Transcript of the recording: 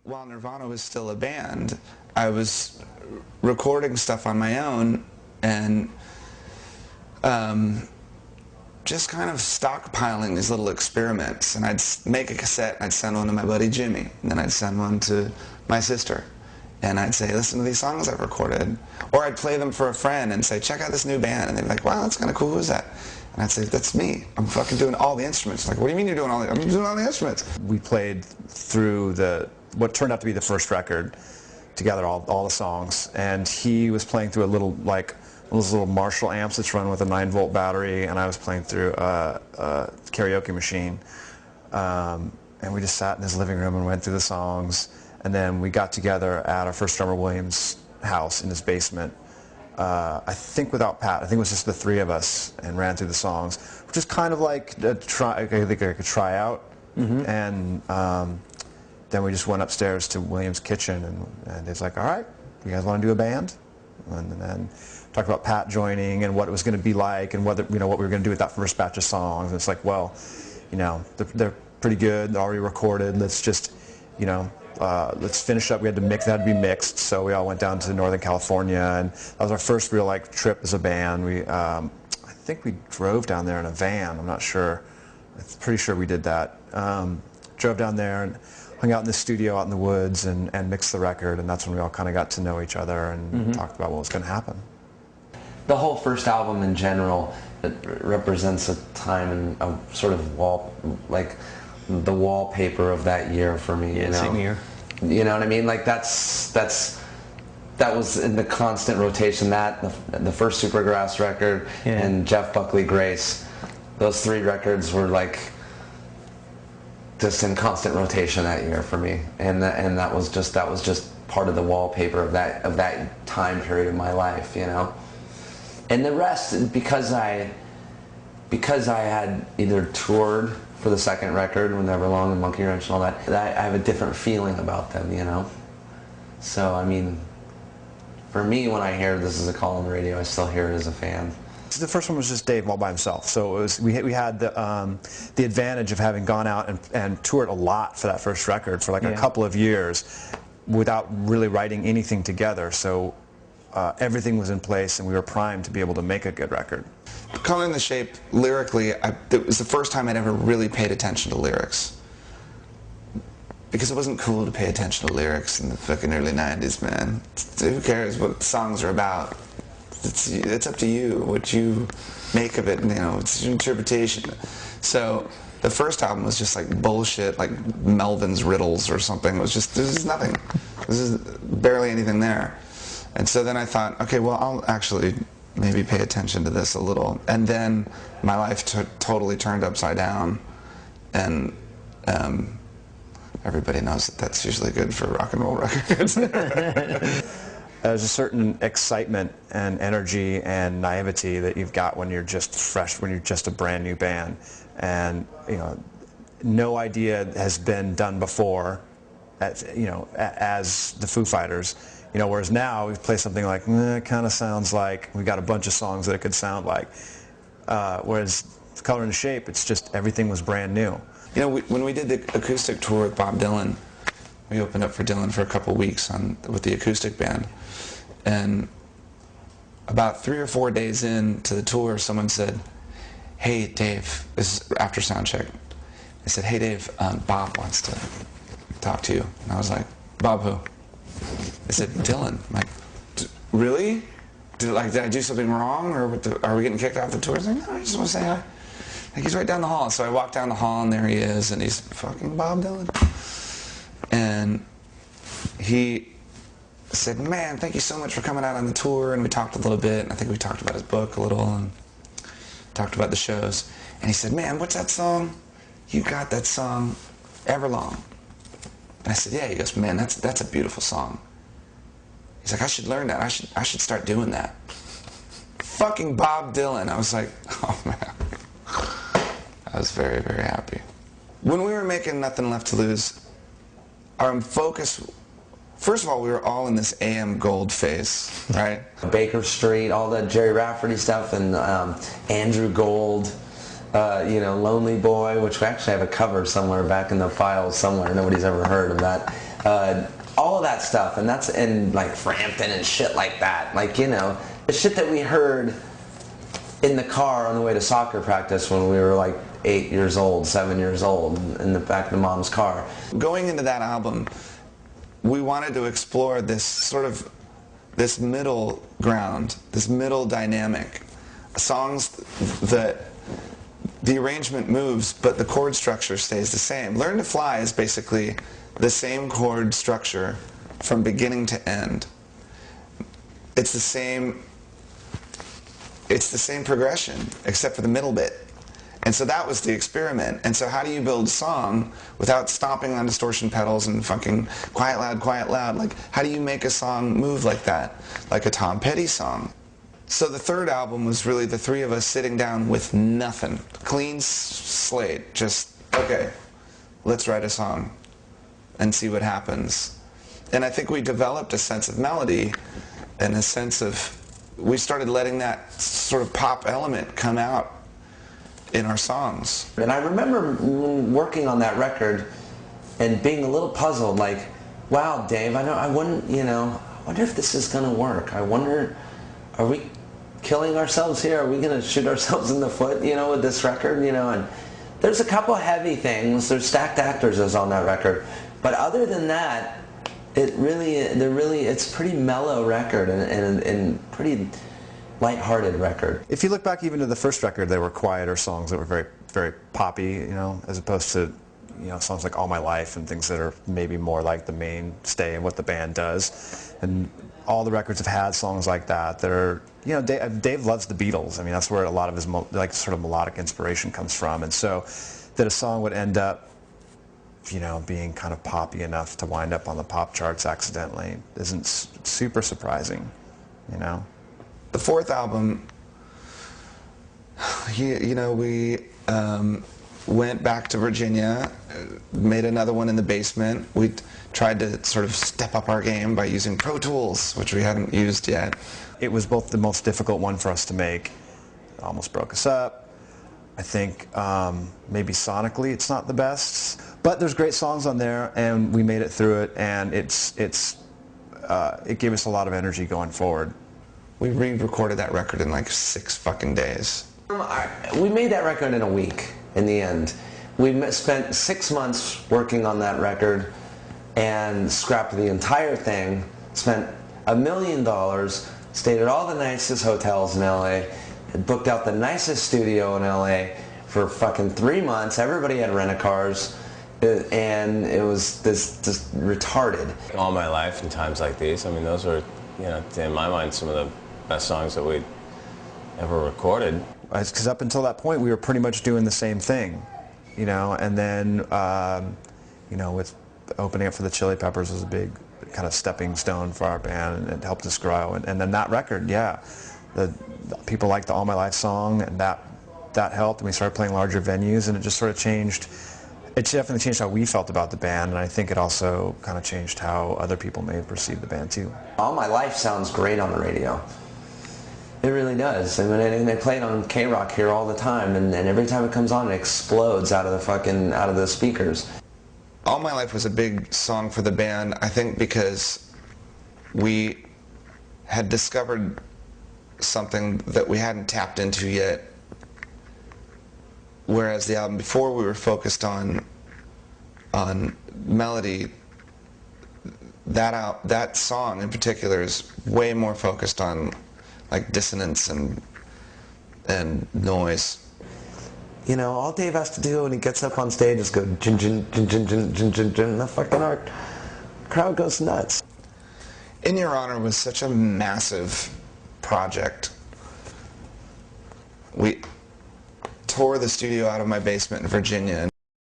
while Nirvana was still a band, I was recording stuff on my own and just kind of stockpiling these little experiments. And I'd make a cassette and I'd send one to my buddy Jimmy, and then I'd send one to my sister. And I'd say, listen to these songs I've recorded. Or I'd play them for a friend and say, check out this new band. And they'd be like, wow, that's kind of cool. Who's that? And I'd say, that's me. I'm fucking doing all the instruments. Like, what do you mean you're doing all the... I'm doing all the instruments. We played through what turned out to be the first record together, all the songs. And he was playing through those little Marshall amps that's run with a 9-volt battery, and I was playing through a karaoke machine. And we just sat in his living room and went through the songs. And then we got together at our first drummer William's house in his basement. I think without Pat. I think it was just the three of us, and ran through the songs, which is kind of like I think a tryout. Mm-hmm. And then we just went upstairs to William's kitchen, and he's like, all right, you guys want to do a band? And then talked about Pat joining and what it was going to be like, and what we were going to do with that first batch of songs. And it's like, well, they're pretty good. They're already recorded. Let's just, let's finish up. We had to mix. It had to be mixed. So we all went down to Northern California, and that was our first real trip as a band. I think we drove down there in a van. I'm not sure. I'm pretty sure we did that. Drove down there and hung out in the studio out in the woods and mixed the record, and that's when we all kind of got to know each other and talked about what was going to happen. The whole first album in general, it represents a time and a sort of the wallpaper of that year for me. Yeah, same here. You know what I mean? Like that was in the constant rotation. The first Supergrass record, and Jeff Buckley Grace. Those three records were just in constant rotation that year for me, and that was just part of the wallpaper of that time period of my life, And the rest, because I had either toured for the second record, When Everlong and Monkey Wrench and all that, I have a different feeling about them, So I mean, for me, when I hear This Is a Call on the radio, I still hear it as a fan. The first one was just Dave all by himself, so it was we had the advantage of having gone out and toured a lot for that first record for a couple of years without really writing anything together. So everything was in place, and we were primed to be able to make a good record. Color in the Shape, lyrically, it was the first time I'd ever really paid attention to lyrics. Because it wasn't cool to pay attention to lyrics in the fucking early 90s, man. Who cares what songs are about? It's up to you, what you make of it, it's your interpretation. So the first album was just like bullshit, like Melvin's Riddles or something. It was just, this is nothing. This is barely anything there. And so then I thought, okay, well, I'll actually maybe pay attention to this a little. And then my life totally turned upside down. And everybody knows that that's usually good for rock and roll records. There's a certain excitement and energy and naivety that you've got when you're just fresh, when you're just a brand new band. And, no idea has been done before, as the Foo Fighters. Whereas now we play something like, it kind of sounds like, we got a bunch of songs that it could sound like. Whereas Color in the Shape, it's just everything was brand new. When we did the acoustic tour with Bob Dylan, we opened up for Dylan for a couple weeks with the acoustic band. And about 3 or 4 days into the tour, someone said, hey, Dave, this is after sound check. They said, hey, Dave, Bob wants to talk to you. And I was like, Bob who? They said, Dylan. I'm like, really? Did I do something wrong? Or are we getting kicked off the tour? I was like, no, I just want to say hi. Like, he's right down the hall. So I walked down the hall, and there he is, and he's fucking Bob Dylan. And he said, man, thank you so much for coming out on the tour. And we talked a little bit, and I think we talked about his book a little, and talked about the shows. And he said, man, what's that song? You got that song, Everlong. And I said, yeah. He goes, man, that's a beautiful song. He's like, I should learn that. I should start doing that. Fucking Bob Dylan. I was like, oh, man. I was very, very happy. When we were making Nothing Left to Lose, our focus, first of all, we were all in this AM Gold phase, right? Baker Street, all the Jerry Rafferty stuff, and Andrew Gold, Lonely Boy, which we actually have a cover somewhere back in the files somewhere. Nobody's ever heard of that. all of that stuff, and that's in like Frampton and shit like that. Like, you know, the shit that we heard in the car on the way to soccer practice when we were like 8 years old, 7 years old, in the back of the mom's car. Going into that album, we wanted to explore this sort of this middle ground, this middle dynamic. Songs that the arrangement moves, but the chord structure stays the same. Learn to Fly is basically the same chord structure from beginning to end. It's the same progression, except for the middle bit. And so that was the experiment. And so how do you build a song without stomping on distortion pedals and fucking quiet loud? Like, how do you make a song move like that? Like a Tom Petty song. So the third album was really the three of us sitting down with nothing. Clean slate. Just, okay, let's write a song and see what happens. And I think we developed a sense of melody and a sense of, we started letting that sort of pop element come out in our songs. And I remember working on that record and being a little puzzled, like, wow, Dave, I wonder if this is gonna work. I wonder, are we killing ourselves here? Are we gonna shoot ourselves in the foot, with this record, And there's a couple heavy things. There's Stacked Actors is on that record, but other than that, it's a pretty mellow record and pretty lighthearted record. If you look back even to the first record, they were quieter songs that were very, very poppy, as opposed to, songs like All My Life and things that are maybe more like the mainstay and what the band does. And all the records have had songs like that are, Dave loves the Beatles. I mean, that's where a lot of his sort of melodic inspiration comes from. And so that a song would end up, being kind of poppy enough to wind up on the pop charts accidentally isn't super surprising, The fourth album, we went back to Virginia, made another one in the basement. We tried to sort of step up our game by using Pro Tools, which we hadn't used yet. It was both the most difficult one for us to make. It almost broke us up. I think maybe sonically it's not the best, but there's great songs on there, and we made it through it, and it gave us a lot of energy going forward. We re-recorded that record in like 6 fucking days. We made that record in a week, in the end. We spent 6 months working on that record and scrapped the entire thing, spent $1 million, stayed at all the nicest hotels in LA, booked out the nicest studio in LA for fucking 3 months. Everybody had rent-a-cars, and it was this just retarded. All My Life in times like these, I mean, those are, in my mind, some of the best songs that we'd ever recorded. Because up until that point, we were pretty much doing the same thing, and then, with opening up for the Chili Peppers was a big kind of stepping stone for our band, and it helped us grow. And then that record, the people liked the All My Life song, and that helped, and we started playing larger venues, and it just sort of changed. It definitely changed how we felt about the band, and I think it also kind of changed how other people may have perceived the band too. All My Life sounds great on the radio. It really does. I mean, they play it on K-Rock here all the time, and every time it comes on, it explodes out of the speakers. All My Life was a big song for the band, I think, because we had discovered something that we hadn't tapped into yet. Whereas the album before, we were focused on melody. That song in particular is way more focused on like dissonance and noise. All Dave has to do when he gets up on stage is go jin jin jin jin jin jin jin jin, and the fucking crowd goes nuts. In Your Honor was such a massive project. We tore the studio out of my basement in Virginia.